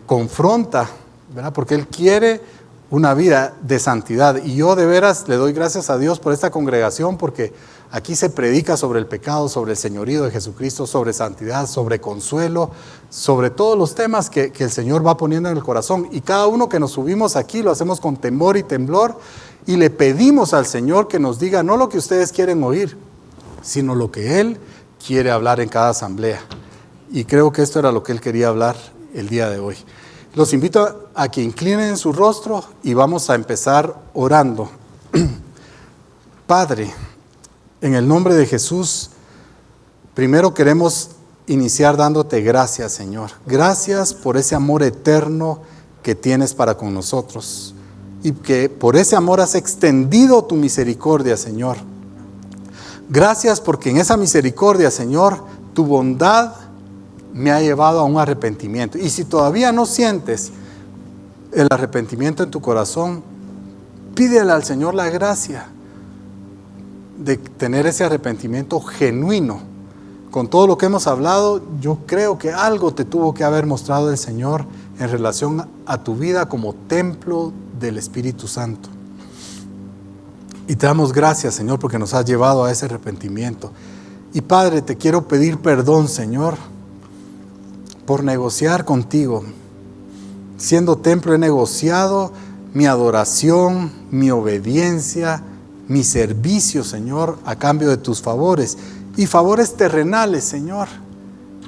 confronta, ¿verdad? Porque Él quiere una vida de santidad. Y yo de veras le doy gracias a Dios por esta congregación, porque aquí se predica sobre el pecado, sobre el señorío de Jesucristo, sobre santidad, sobre consuelo, sobre todos los temas que el Señor va poniendo en el corazón. Y cada uno que nos subimos aquí lo hacemos con temor y temblor, y le pedimos al Señor que nos diga no lo que ustedes quieren oír, sino lo que Él quiere hablar en cada asamblea. Y creo que esto era lo que Él quería hablar el día de hoy. Los invito a que inclinen su rostro y vamos a empezar orando. Padre, en el nombre de Jesús, primero queremos iniciar dándote gracias, Señor. Gracias por ese amor eterno que tienes para con nosotros. Y que por ese amor has extendido tu misericordia, Señor. Gracias porque en esa misericordia, Señor, tu bondad me ha llevado a un arrepentimiento. Y si todavía no sientes el arrepentimiento en tu corazón, pídele al Señor la gracia de tener ese arrepentimiento genuino. Con todo lo que hemos hablado, yo creo que algo te tuvo que haber mostrado el Señor en relación a tu vida como templo del Espíritu Santo. Y te damos gracias, Señor, porque nos has llevado a ese arrepentimiento. Y Padre, te quiero pedir perdón, Señor, por negociar contigo. Siendo templo he negociado mi adoración, mi obediencia, mi servicio, Señor, a cambio de tus favores. Y favores terrenales, Señor.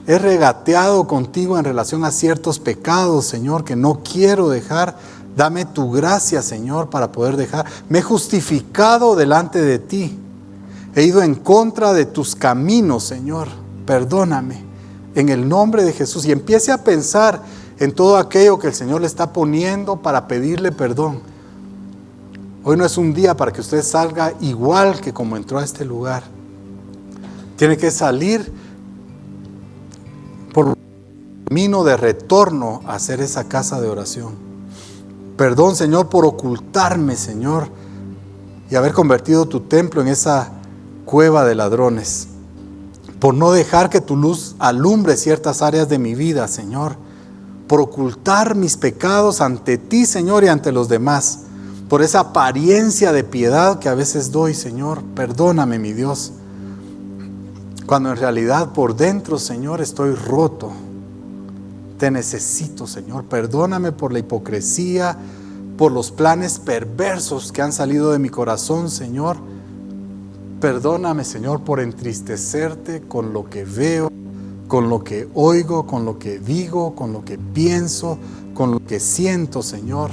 He regateado contigo en relación a ciertos pecados, Señor, que no quiero dejar. Dame tu gracia, Señor, para poder dejar. Me he justificado delante de ti. He ido en contra de tus caminos, Señor. Perdóname. En el nombre de Jesús. Y empiece a pensar en todo aquello que el Señor le está poniendo para pedirle perdón. Hoy no es un día para que usted salga igual que como entró a este lugar. Tiene que salir por el camino de retorno a hacer esa casa de oración. Perdón, Señor, por ocultarme, Señor, y haber convertido tu templo en esa cueva de ladrones. Por no dejar que tu luz alumbre ciertas áreas de mi vida, Señor. Por ocultar mis pecados ante ti, Señor, y ante los demás. Por esa apariencia de piedad que a veces doy, Señor. Perdóname, mi Dios. Cuando en realidad por dentro, Señor, estoy roto. Te necesito, Señor. Perdóname por la hipocresía, por los planes perversos que han salido de mi corazón, Señor. Perdóname, Señor, por entristecerte con lo que veo, con lo que oigo, con lo que digo, con lo que pienso, con lo que siento, Señor.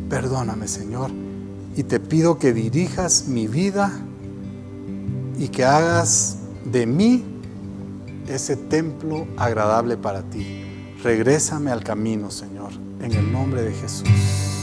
Perdóname, Señor. Y te pido que dirijas mi vida y que hagas de mí ese templo agradable para ti. Regrésame al camino, Señor, en el nombre de Jesús.